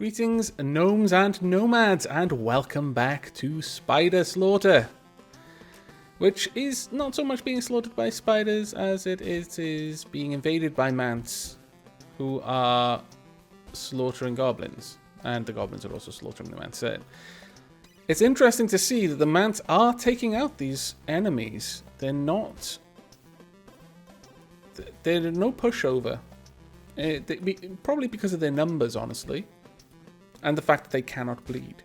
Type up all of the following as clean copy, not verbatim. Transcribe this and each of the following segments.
Greetings, gnomes and nomads, and welcome back to Spider Slaughter, which is not so much being slaughtered by spiders as it is being invaded by mants who are slaughtering goblins, and the goblins are also slaughtering the mants. It's interesting to see that the mants are taking out these enemies. They're no pushover. Probably because of their numbers, honestly. And the fact that they cannot bleed.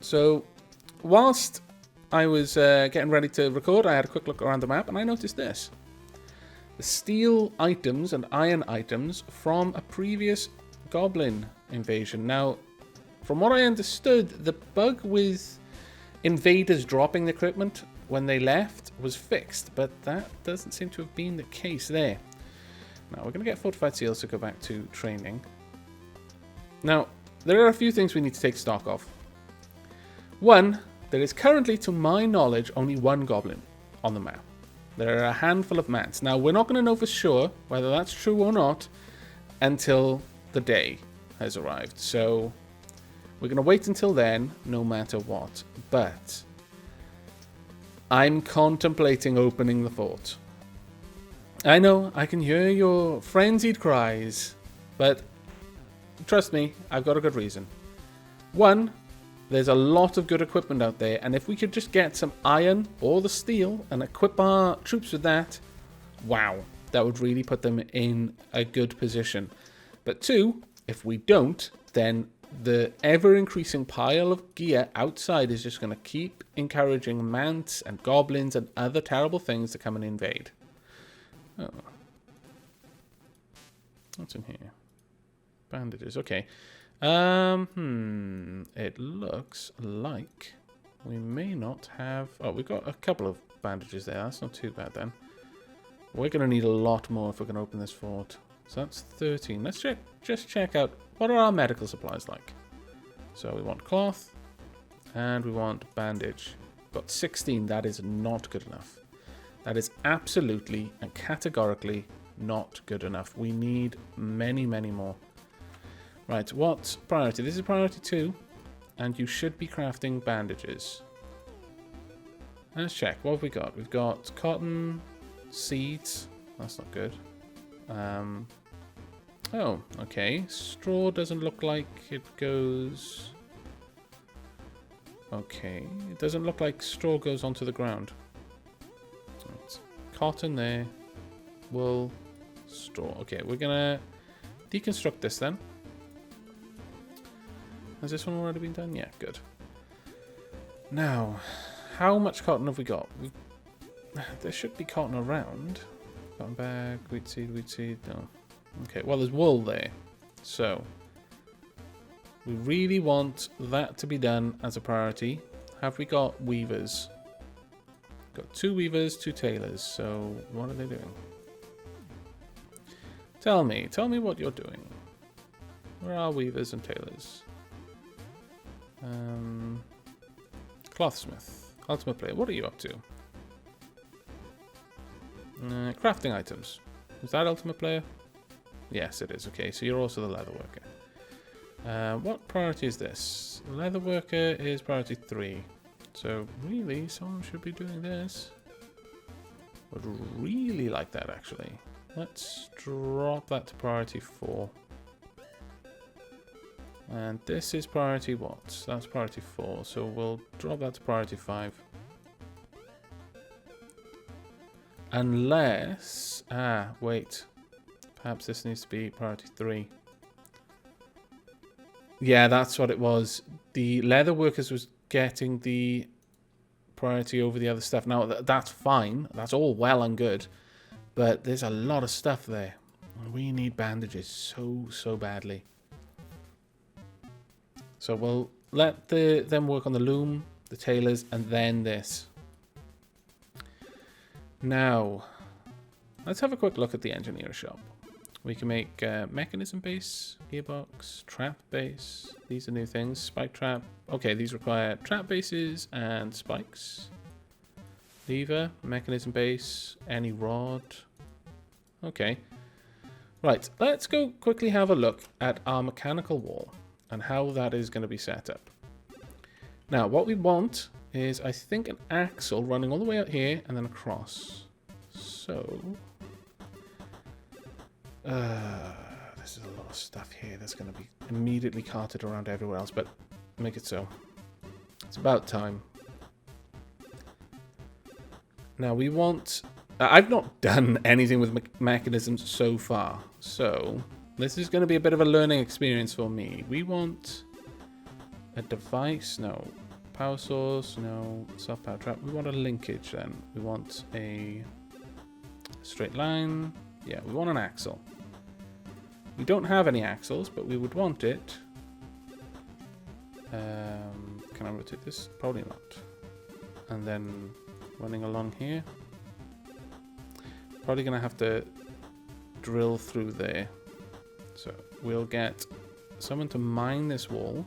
So, whilst I was getting ready to record, I had a quick look around the map and I noticed this. The steel items and iron items from a previous goblin invasion. Now, from what I understood, the bug with invaders dropping the equipment when they left was fixed, but that doesn't seem to have been the case there. Now, we're going to get fortified seals to go back to training. Now, there are a few things we need to take stock of. One, there is currently, to my knowledge, only one goblin on the map. There are a handful of mants. Now, we're not going to know for sure whether that's true or not until the day has arrived. So, we're going to wait until then, no matter what. But, I'm contemplating opening the fort. I know, I can hear your frenzied cries, but trust me, I've got a good reason. One, there's a lot of good equipment out there, and if we could just get some iron or the steel and equip our troops with that, wow, that would really put them in a good position. But two, if we don't, then the ever-increasing pile of gear outside is just going to keep encouraging mants and goblins and other terrible things to come and invade. Oh. What's in here? Bandages, okay. It looks like we may not have... Oh, we've got a couple of bandages there. That's not too bad then. We're going to need a lot more if we're going to open this fort. So that's 13. Let's just check out what are our medical supplies like. So we want cloth and we want bandage. Got 16. That is not good enough. That is absolutely and categorically not good enough. We need many, many more. Right, what priority? This is priority 2, and you should be crafting bandages. Let's check. What have we got? We've got cotton, seeds. That's not good. Oh, okay. Straw doesn't look like it goes... Okay, it doesn't look like straw goes onto the ground. Right. Cotton there. Wool, straw. Okay, we're gonna deconstruct this then. Has this one already been done? Yeah, good. Now, how much cotton have we got? There should be cotton around. Cotton bag, wheat seed, no. Okay, well, there's wool there. So, we really want that to be done as a priority. Have we got weavers? Got 2 weavers, 2 tailors. So, what are they doing? Tell me what you're doing. Where are weavers and tailors? Clothsmith, ultimate player. What are you up to? Crafting items. Is that ultimate player? Yes, it is. Okay, so you're also the leather worker. What priority is this? Leather worker is priority 3. So really, someone should be doing this. Would really like that actually. Let's drop that to priority 4. And this is priority what? That's priority 4, so we'll drop that to priority 5. Unless... wait. Perhaps this needs to be priority 3. Yeah, that's what it was. The leather workers was getting the priority over the other stuff. Now, that's fine. That's all well and good. But there's a lot of stuff there. We need bandages so badly. So we'll let them work on the loom, the tailors, and then this. Now, let's have a quick look at the engineer shop. We can make mechanism base, gearbox, trap base. These are new things. Spike trap. Okay, these require trap bases and spikes. Lever, mechanism base, any rod. Okay. Right, let's go quickly have a look at our mechanical wall and how that is going to be set up. Now, what we want is, I think, an axle running all the way out here and then across. So, this is a lot of stuff here that's going to be immediately carted around everywhere else, but make it so. It's about time. Now, we want... I've not done anything with mechanisms so far, so this is going to be a bit of a learning experience for me. We want a device, no. Power source, no. Self-power trap. We want a linkage then. We want a straight line. Yeah, we want an axle. We don't have any axles, but we would want it. Can I rotate this? Probably not. And then running along here. Probably going to have to drill through there. So we'll get someone to mine this wall.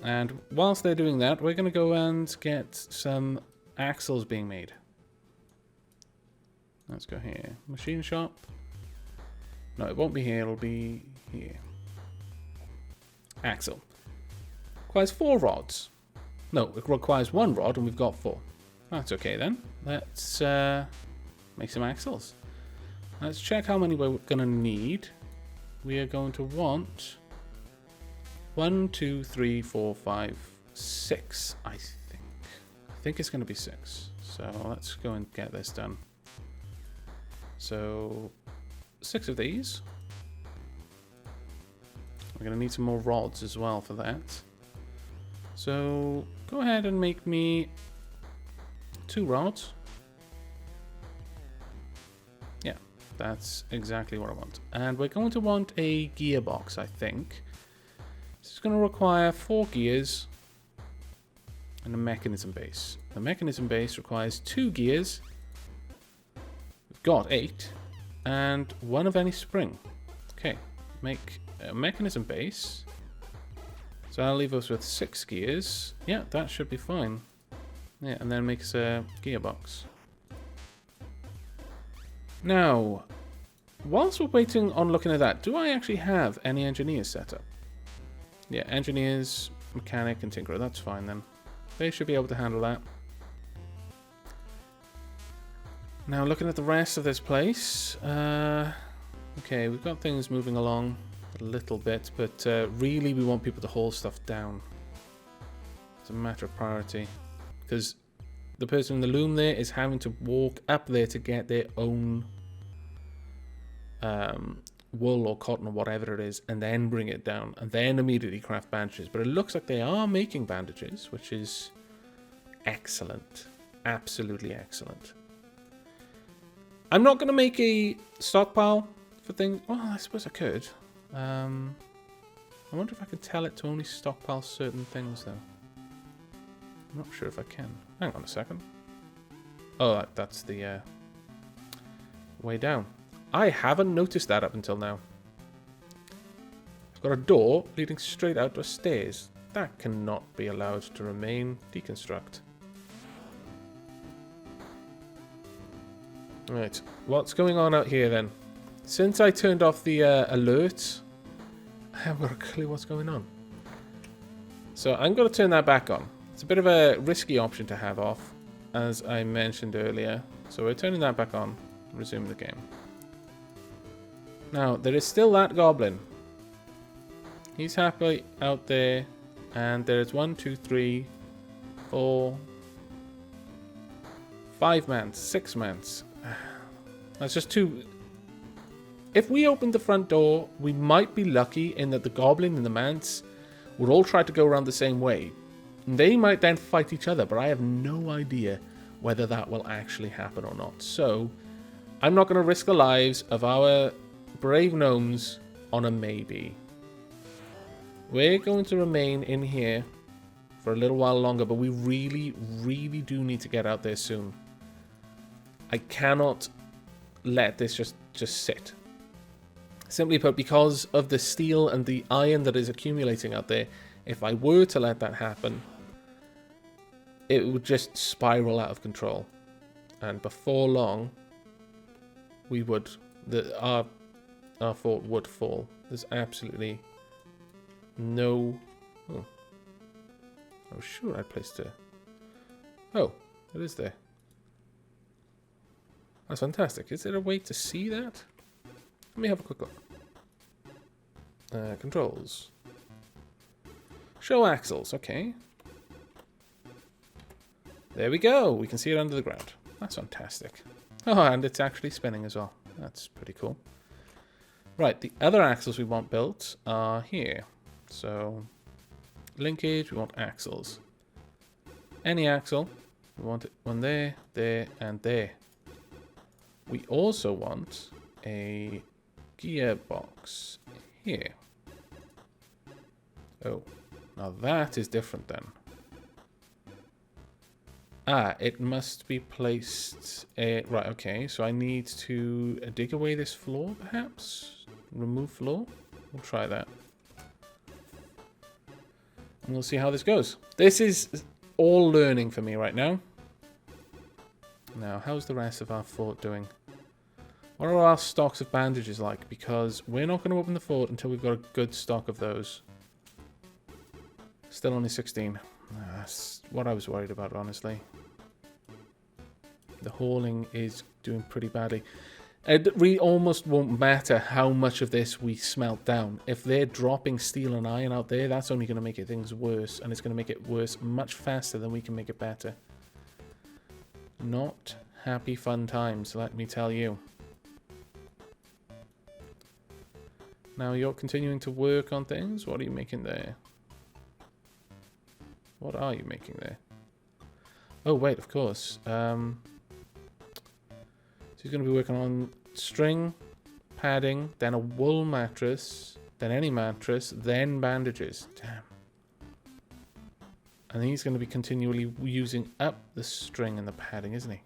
And whilst they're doing that, we're going to go and get some axles being made. Let's go here. Machine shop. No, it won't be here. It'll be here. Axle. Requires 4 rods. No, it requires 1 rod and we've got 4. That's okay then. Let's make some axles. Let's check how many we're going to need. We are going to want 1, 2, 3, 4, 5, 6, I think. I think it's going to be 6. So let's go and get this done. So 6 of these. We're going to need some more rods as well for that. So go ahead and make me 2 rods. Yeah, that's exactly what I want. And we're going to want a gearbox, I think. This is going to require 4 gears and a mechanism base. The mechanism base requires 2 gears. We've got 8 and 1 of any spring. Okay, make a mechanism base. So I'll leave us with 6 gears. Yeah, that should be fine. Yeah, and then makes a gearbox. Now, whilst we're waiting on looking at that, do I actually have any engineers set up? Yeah, engineers, mechanic, and tinkerer. That's fine then. They should be able to handle that. Now, looking at the rest of this place. Okay, we've got things moving along a little bit, but really we want people to haul stuff down. It's a matter of priority. Because the person in the loom there is having to walk up there to get their own wool or cotton or whatever it is, and then bring it down, and then immediately craft bandages. But it looks like they are making bandages, which is excellent. Absolutely excellent. I'm not going to make a stockpile for things. Well, I suppose I could. I wonder if I could tell it to only stockpile certain things, though. I'm not sure if I can. Hang on a second. Oh, that's the way down. I haven't noticed that up until now. It's got a door leading straight out to stairs. That cannot be allowed to remain. Deconstruct. Right, what's going on out here then? Since I turned off the alert, I haven't got a clue what's going on. So I'm going to turn that back on. It's a bit of a risky option to have off, as I mentioned earlier. So we're turning that back on. Resume the game. Now, there is still that goblin. He's happy out there. And there's 1, 2, 3, 4, 5 mans, 6 mans. That's just 2. If we opened the front door, we might be lucky in that the goblin and the manse would all try to go around the same way. They might then fight each other, but I have no idea whether that will actually happen or not. So, I'm not going to risk the lives of our brave gnomes on a maybe. We're going to remain in here for a little while longer, but we really, really do need to get out there soon. I cannot let this just sit. Simply put, because of the steel and the iron that is accumulating out there, if I were to let that happen, it would just spiral out of control. And before long, we would, that our fort would fall. There's absolutely no... Oh, I was sure I placed a... Oh, it is there. That's fantastic. Is there a way to see that? Let me have a quick look. Controls. Show axles. Okay. There we go. We can see it under the ground. That's fantastic. Oh, and it's actually spinning as well. That's pretty cool. Right, the other axles we want built are here. So, linkage, we want axles. Any axle. We want it one there, there, and there. We also want a gearbox here. Oh, now that is different then. Ah, it must be placed... right, okay, so I need to dig away this floor, perhaps? Remove floor? We'll try that. And we'll see how this goes. This is all learning for me right now. Now, how's the rest of our fort doing? What are our stocks of bandages like? Because we're not going to open the fort until we've got a good stock of those. Still only 16. That's what I was worried about, honestly. The hauling is doing pretty badly. It really almost won't matter how much of this we smelt down. If they're dropping steel and iron out there, that's only going to make things worse. And it's going to make it worse much faster than we can make it better. Not happy fun times, let me tell you. Now you're continuing to work on things. What are you making there? What are you making there? Oh, wait, of course. So he's going to be working on string, padding, then a wool mattress, then any mattress, then bandages. Damn. And he's going to be continually using up the string and the padding, isn't he?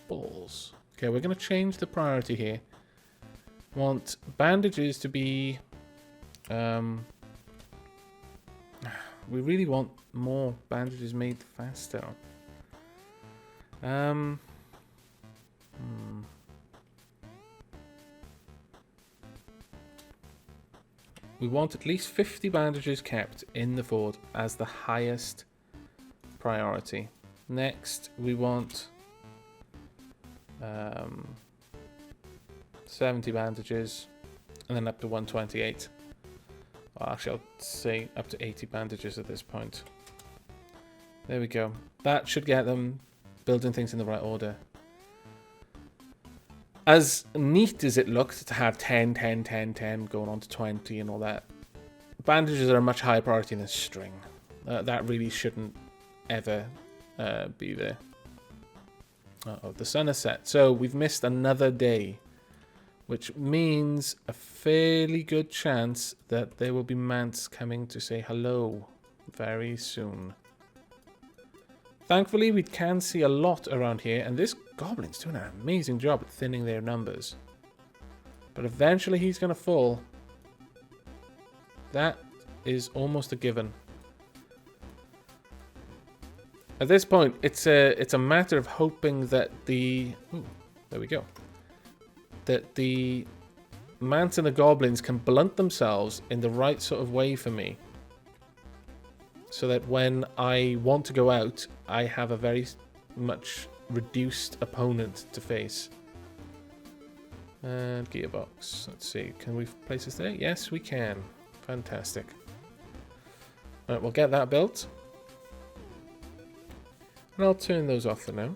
Balls. Okay, we're going to change the priority here. Want bandages to be... we really want more bandages made faster. We want at least 50 bandages kept in the fort as the highest priority. Next, we want 70 bandages, and then up to 128. Well, actually, I'll say up to 80 bandages at this point. There we go. That should get them building things in the right order. As neat as it looked to have 10, 10, 10, 10 going on to 20 and all that, bandages are a much higher priority than string. That really shouldn't ever be there. Uh-oh, the sun has set. So we've missed another day, which means a fairly good chance that there will be mants coming to say hello very soon. Thankfully, we can see a lot around here, and this goblin's doing an amazing job at thinning their numbers. But eventually he's going to fall. That is almost a given. At this point, it's a matter of hoping that the... Ooh, there we go. That the mants and the goblins can blunt themselves in the right sort of way for me. So that when I want to go out, I have a very much reduced opponent to face. And gearbox. Let's see. Can we place this there? Yes, we can. Fantastic. Alright, we'll get that built. And I'll turn those off for now.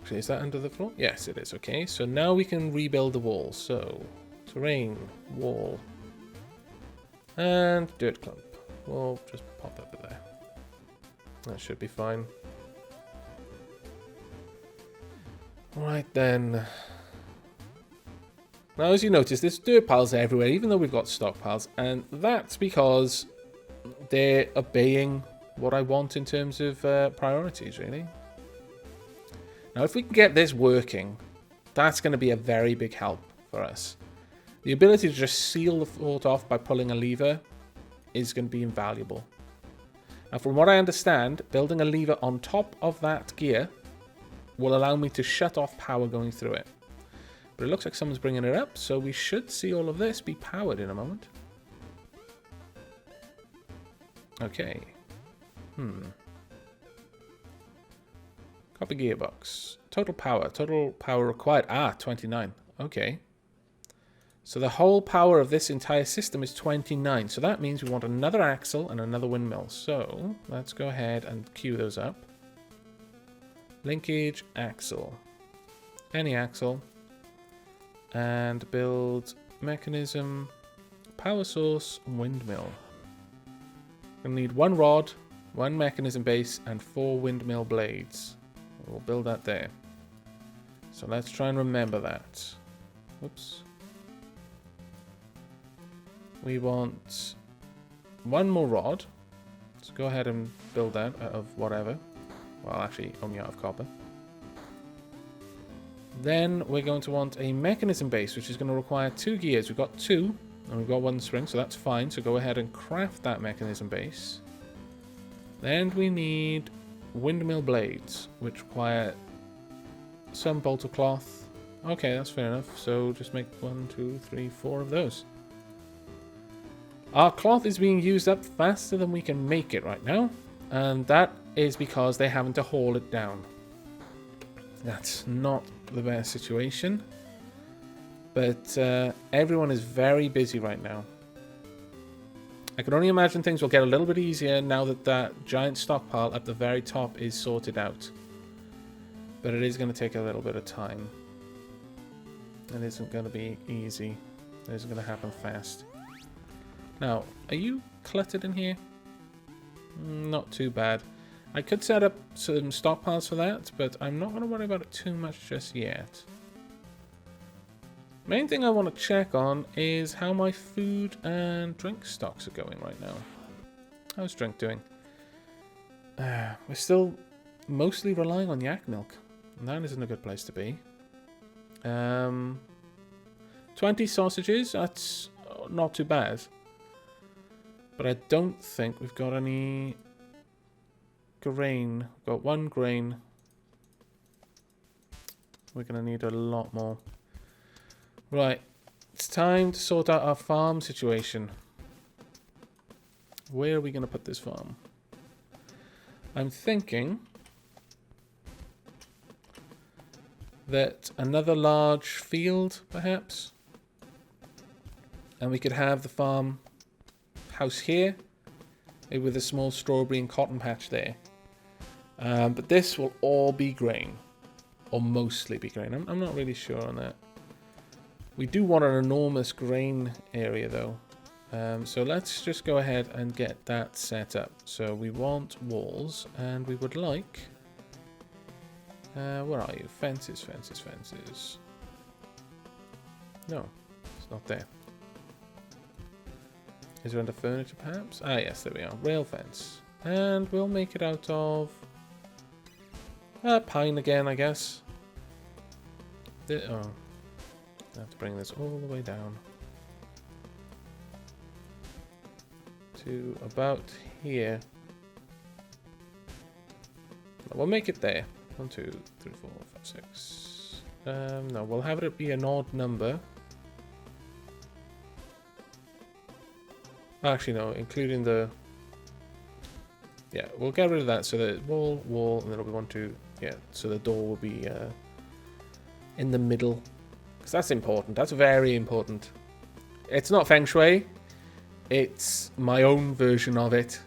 Actually, is that under the floor? Yes, it is. Okay, so now we can rebuild the wall. So, terrain, wall, and dirt clump. We'll just pop over there. That should be fine. Right then. Now, as you notice, there's dirt piles everywhere, even though we've got stockpiles, and that's because they're obeying what I want in terms of priorities, really. Now, if we can get this working, that's going to be a very big help for us. The ability to just seal the fort off by pulling a lever is going to be invaluable. Now, from what I understand, building a lever on top of that gear will allow me to shut off power going through it. But it looks like someone's bringing it up, so we should see all of this be powered in a moment. Okay. Copy gearbox. Total power required. 29. Okay. So the whole power of this entire system is 29. So that means we want another axle and another windmill. So let's go ahead and queue those up. Linkage, axle. Any axle. And build mechanism, power source, windmill. We'll need 1 rod, 1 mechanism base, and 4 windmill blades. We'll build that there. So let's try and remember that. Whoops. We want 1 more rod. So go ahead and build that out of whatever. Well, actually, only out of copper. Then we're going to want a mechanism base, which is going to require 2 gears. We've got 2, and we've got 1 spring, so that's fine. So go ahead and craft that mechanism base. Then we need windmill blades, which require some bolt of cloth. Okay, that's fair enough. So just make 1, 2, 3, 4 of those. Our cloth is being used up faster than we can make it right now, and that is because they're having to haul it down. That's not the best situation, but everyone is very busy right now. I can only imagine things will get a little bit easier now that that giant stockpile at the very top is sorted out. But it is going to take a little bit of time. It isn't going to be easy. It isn't going to happen fast. Now, are you cluttered in here? Not too bad. I could set up some stockpiles for that, but I'm not going to worry about it too much just yet. Main thing I want to check on is how my food and drink stocks are going right now. How's drink doing? We're still mostly relying on yak milk, and that isn't a good place to be. 20 sausages, that's not too bad. But I don't think we've got any grain. We've got 1 grain. We're going to need a lot more. Right, it's time to sort out our farm situation. Where are we going to put this farm? I'm thinking that another large field, perhaps. And we could have the farm house here with a small strawberry and cotton patch there. But this will all be grain. Or mostly be grain. I'm not really sure on that. We do want an enormous grain area though. So let's just go ahead and get that set up. So we want walls, and we would like... where are you? Fences, fences, fences. No, it's not there. Is there under furniture perhaps? Ah yes, there we are. Rail fence. And we'll make it out of... pine again, I guess. I have to bring this all the way down to about here. We'll make it there. 1, 2, 3, 4, 5, 6. No, we'll have it be an odd number. Actually, no, including the... Yeah, we'll get rid of that. So the wall, and then it'll be 1, 2. Yeah, so the door will be in the middle. Because that's important. That's very important. It's not feng shui. It's my own version of it.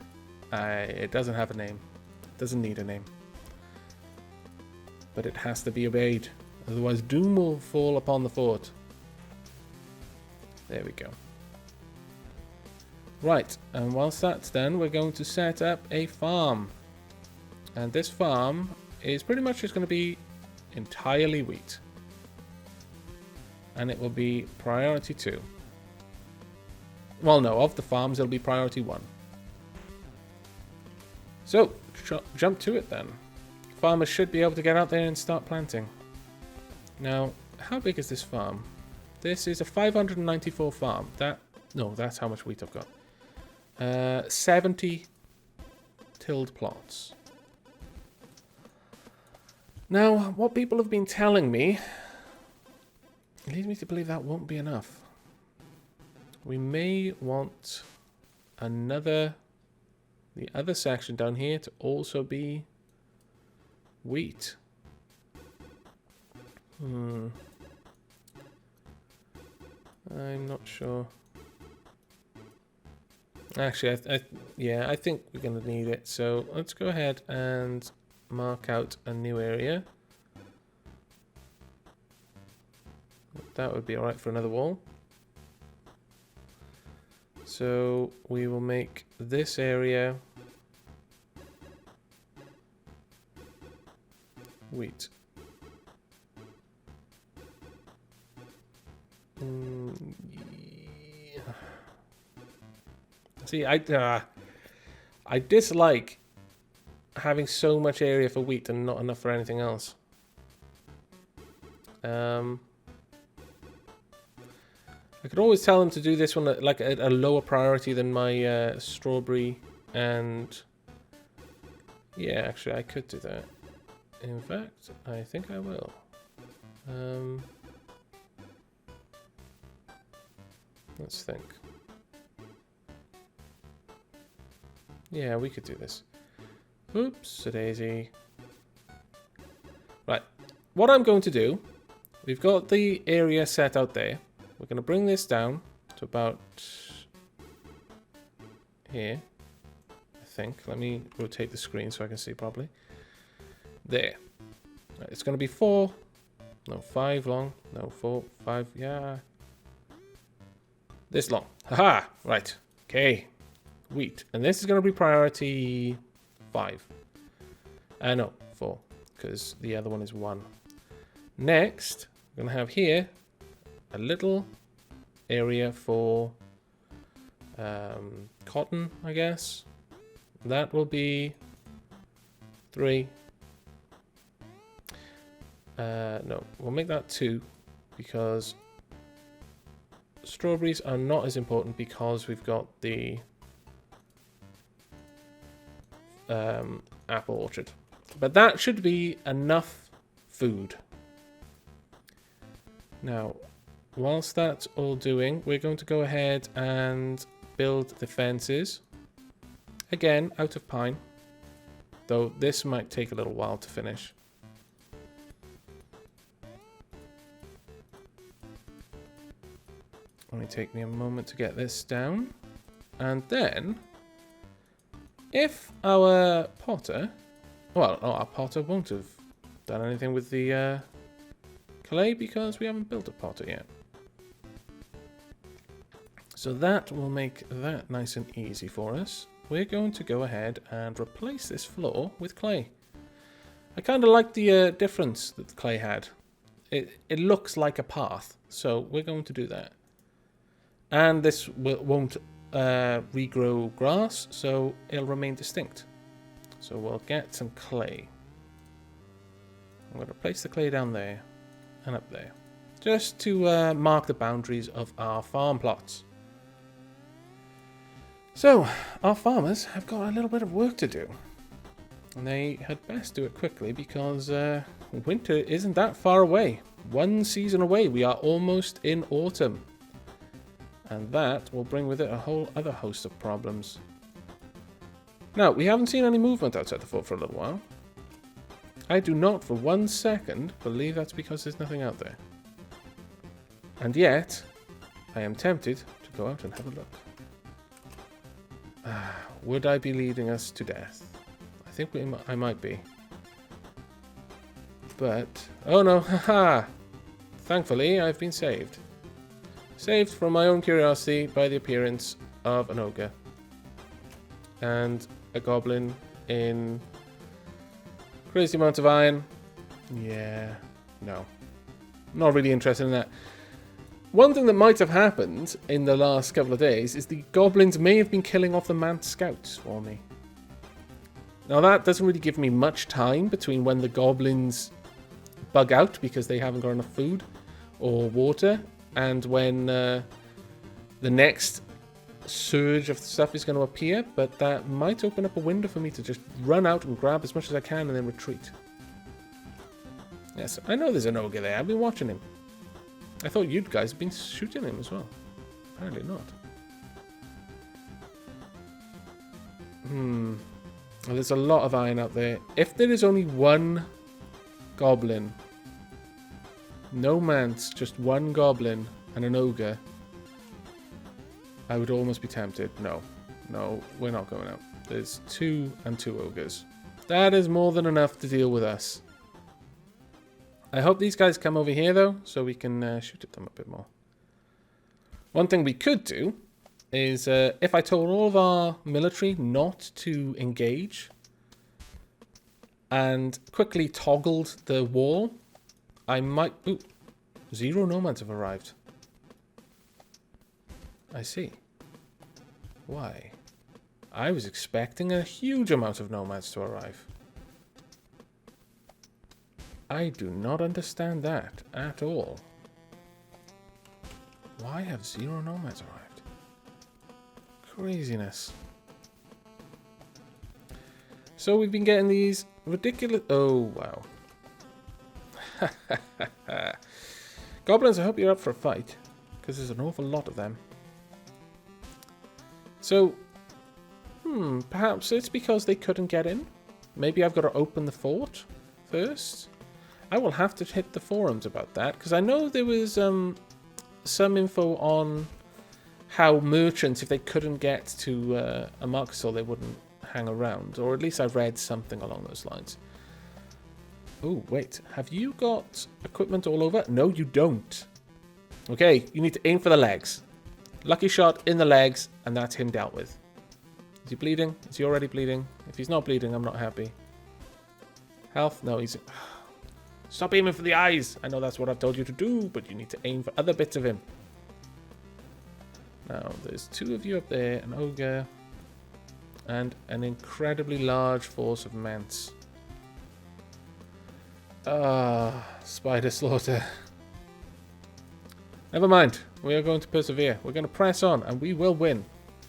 It doesn't have a name. It doesn't need a name. But it has to be obeyed. Otherwise, doom will fall upon the fort. There we go. Right, and whilst that's done, we're going to set up a farm. And this farm is pretty much just going to be entirely wheat. And it will be priority 2. Well, no, of the farms, it'll be priority 1. So, jump to it then. Farmers should be able to get out there and start planting. Now, how big is this farm? This is a 594 farm. That's how much wheat I've got. 70 tilled plots. Now, what people have been telling me leads me to believe that won't be enough. We may want the other section down here to also be wheat. I'm not sure. Actually, I think we're going to need it. So let's go ahead and mark out a new area. That would be alright for another wall. So we will make this area wheat. Yeah. See, I dislike having so much area for wheat and not enough for anything else. I could always tell them to do this one at like a lower priority than my strawberry and... Yeah, actually I could do that. In fact, I think I will. Let's think. Yeah, we could do this. Oops-a-daisy. Right. What I'm going to do, we've got the area set out there. We're going to bring this down to about here, I think. Let me rotate the screen so I can see properly. There. Right, it's going to be 5 long. No, 4, 5, yeah. This long. Haha! Right. Okay. Wheat. And this is going to be priority 5. No, 4. Because the other one is 1. Next, we're going to have here a little area for cotton, I guess. That will be 3. No, we'll make that 2 because strawberries are not as important because we've got the apple orchard. But that should be enough food. Now, whilst that's all doing, we're going to go ahead and build the fences. Again, out of pine. Though this might take a little while to finish. Only take me a moment to get this down. And then, if our potter... Well, no, our potter won't have done anything with the clay because we haven't built a potter yet. So that will make that nice and easy for us. We're going to go ahead and replace this floor with clay. I kind of like the difference that the clay had. It looks like a path, so we're going to do that. And this won't regrow grass, so it'll remain distinct. So we'll get some clay. I'm going to place the clay down there and up there, just to mark the boundaries of our farm plots. So, our farmers have got a little bit of work to do. And they had best do it quickly because winter isn't that far away. 1 season away, we are almost in autumn. And that will bring with it a whole other host of problems. Now, we haven't seen any movement outside the fort for a little while. I do not for 1 second believe that's because there's nothing out there. And yet, I am tempted to go out and have a look. Would I be leading us to death? I think I might be. But, oh no, haha! Thankfully, I've been saved. Saved from my own curiosity by the appearance of an ogre. And a goblin in crazy amount of iron. Yeah, no. Not really interested in that. One thing that might have happened in the last couple of days is the goblins may have been killing off the manned scouts for me. Now that doesn't really give me much time between when the goblins bug out because they haven't got enough food or water and when the next surge of stuff is going to appear, but that might open up a window for me to just run out and grab as much as I can and then retreat. Yes, I know there's an ogre there. I've been watching him. I thought you guys had been shooting him as well. Apparently not. Well, there's a lot of iron out there. If there is only one goblin, no manse, just one goblin and an ogre, I would almost be tempted. No, we're not going out. There's 2 and 2 ogres. That is more than enough to deal with us. I hope these guys come over here, though, so we can shoot at them a bit more. One thing we could do is, if I told all of our military not to engage and quickly toggled the wall, I might... Ooh, 0 nomads have arrived. I see. Why? I was expecting a huge amount of nomads to arrive. I do not understand that at all. Why have 0 nomads arrived? Craziness. So we've been getting these ridiculous... Oh, wow. Goblins, I hope you're up for a fight, because there's an awful lot of them. So, perhaps it's because they couldn't get in. Maybe I've got to open the fort first. I will have to hit the forums about that, because I know there was some info on how merchants, if they couldn't get to a market stall, they wouldn't hang around. Or at least I've read something along those lines. Oh, wait. Have you got equipment all over? No, you don't. Okay, you need to aim for the legs. Lucky shot in the legs, and that's him dealt with. Is he bleeding? Is he already bleeding? If he's not bleeding, I'm not happy. Health? No, he's... Stop aiming for the eyes! I know that's what I've told you to do, but you need to aim for other bits of him. Now, there's 2 of you up there, an ogre, and an incredibly large force of manse. Spider slaughter. Never mind. We are going to persevere. We're going to press on, and we will win.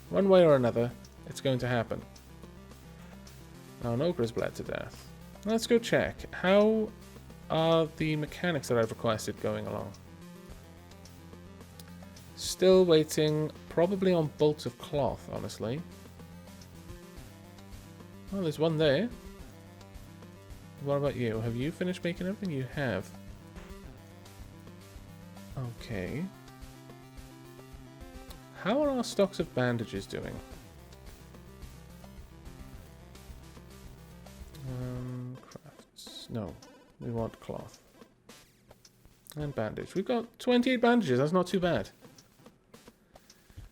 One way or another, it's going to happen. Now, an ogre is bled to death. Let's go check. How are the mechanics that I've requested going along? Still waiting, probably on bolts of cloth, honestly. Oh, there's one there. What about you? Have you finished making everything? You have. Okay. How are our stocks of bandages doing? Crafts. No. We want cloth. And bandage. We've got 28 bandages. That's not too bad.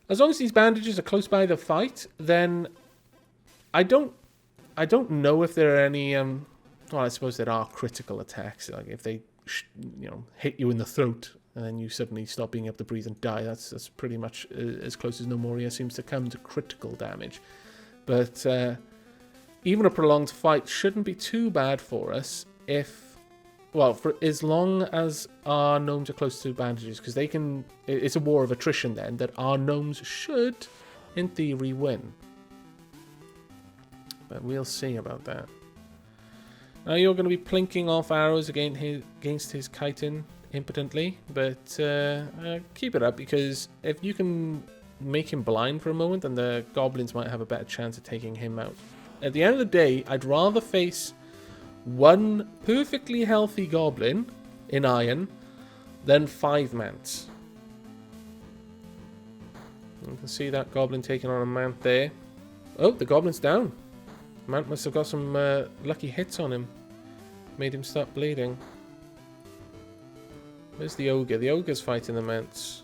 As long as these bandages are close by the fight, then I don't know if there are any well, I suppose there are critical attacks, like if they hit you in the throat and then you suddenly stop being able to breathe and die. That's pretty much as close as Gnomoria seems to come to critical damage. But even a prolonged fight shouldn't be too bad for us if, well, for as long as our gnomes are close to bandages, because they can. It's a war of attrition then that our gnomes should, in theory, win. But we'll see about that. Now you're going to be plinking off arrows against his chitin impotently, but keep it up, because if you can make him blind for a moment, then the goblins might have a better chance of taking him out. At the end of the day, I'd rather face one perfectly healthy goblin in iron than 5 mants. You can see that goblin taking on a mant there. Oh, the goblin's down. Mant must have got some lucky hits on him. Made him stop bleeding. Where's the ogre? The ogre's fighting the mants.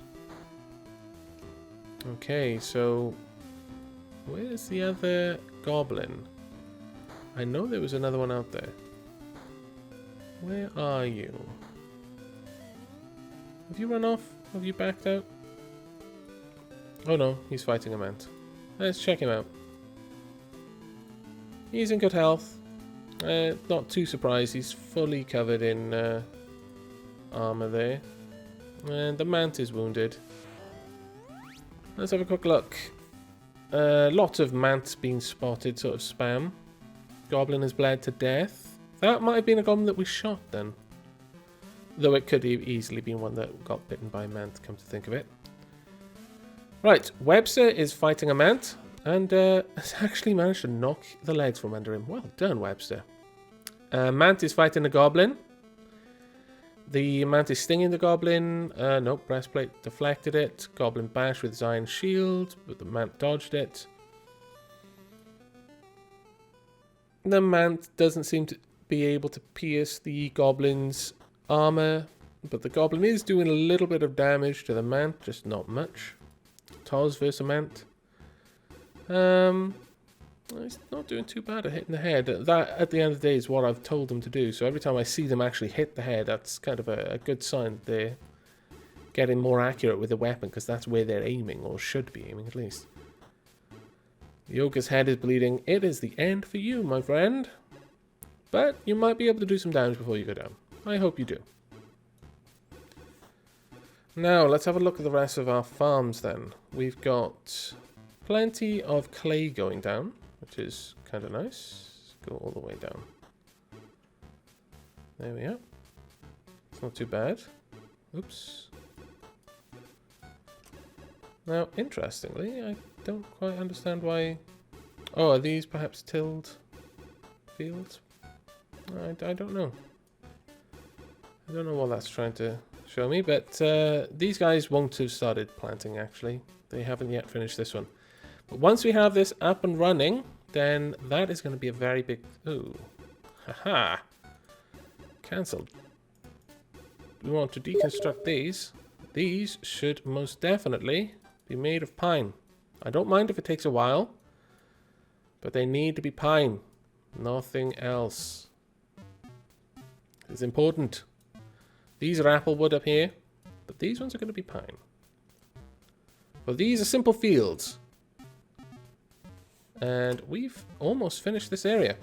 Okay, so where's the other goblin? I know there was another one out there. Where are you? Have you run off? Have you backed out? Oh no, he's fighting a mant. Let's check him out. He's in good health. Not too surprised, he's fully covered in armor there. And the mant is wounded. Let's have a quick look. Lots of mants being spotted, sort of spam. Goblin has bled to death. That might have been a goblin that we shot then. Though it could have easily been one that got bitten by a mant, come to think of it. Right, Webster is fighting a mant, and has actually managed to knock the legs from under him. Well done, Webster. Mant is fighting a goblin. The mant is stinging the goblin. Nope, breastplate deflected it. Goblin bashed with his iron shield, but the mant dodged it. The mant doesn't seem to be able to pierce the goblin's armor, but the goblin is doing a little bit of damage to the mant, just not much. Toz versus a mant. He's not doing too bad at hitting the head. That, at the end of the day, is what I've told them to do. So every time I see them actually hit the head, that's kind of a good sign that they're getting more accurate with the weapon, because that's where they're aiming, or should be aiming at least. The ogre's head is bleeding. It is the end for you, my friend. But you might be able to do some damage before you go down. I hope you do. Now, let's have a look at the rest of our farms then. We've got plenty of clay going down, which is kind of nice. Let's go all the way down. There we are. It's not too bad. Oops. Now, interestingly, I don't quite understand why... Oh, are these perhaps tilled fields? I don't know. I don't know what that's trying to show me, but these guys won't have started planting, actually. They haven't yet finished this one. But once we have this up and running, then that is going to be a very big... Ooh. Haha. Cancelled. We want to deconstruct these. These should most definitely be made of pine. I don't mind if it takes a while, but they need to be pine. Nothing else. It's important. These are applewood up here, but these ones are going to be pine. Well, these are simple fields. And we've almost finished this area.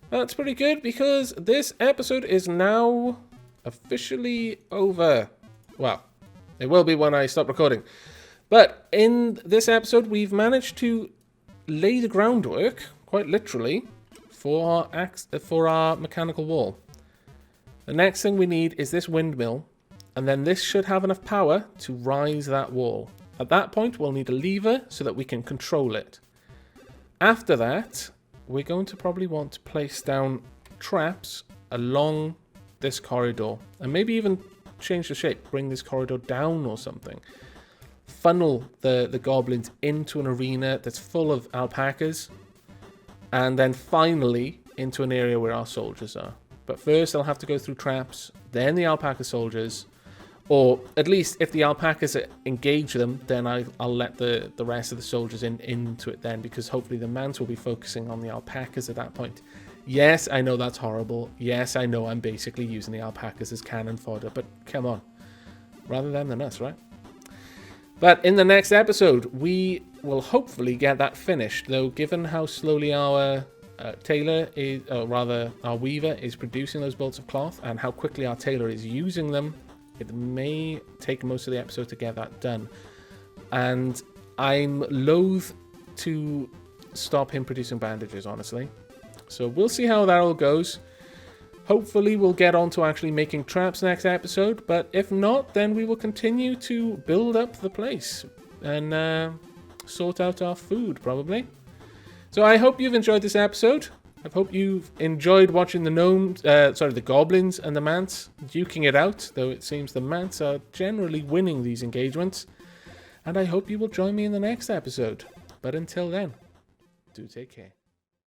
That's pretty good, because this episode is now officially over. Well, it will be when I stop recording. But in this episode, we've managed to lay the groundwork, quite literally, for our mechanical wall. The next thing we need is this windmill, and then this should have enough power to rise that wall. At that point, we'll need a lever so that we can control it. After that, we're going to probably want to place down traps along this corridor, and maybe even change the shape, bring this corridor down or something. Funnel the goblins into an arena that's full of alpacas, and then finally into an area where our soldiers are. But first they'll have to go through traps, then the alpaca soldiers, or at least if the alpacas engage them, then I'll let the rest of the soldiers into it then, because hopefully the mans will be focusing on the alpacas at that point. Yes, I know that's horrible. Yes, I know I'm basically using the alpacas as cannon fodder, but come on. Rather them than us, right? But in the next episode, we will hopefully get that finished, though given how slowly our tailor is, or rather our weaver is producing those bolts of cloth, and how quickly our tailor is using them, it may take most of the episode to get that done. And I'm loath to stop him producing bandages, honestly. So we'll see how that all goes. Hopefully we'll get on to actually making traps next episode, but if not, then we will continue to build up the place and sort out our food, probably. So I hope you've enjoyed this episode. I hope you've enjoyed watching the goblins and the mants duking it out, though it seems the mants are generally winning these engagements. And I hope you will join me in the next episode. But until then, do take care.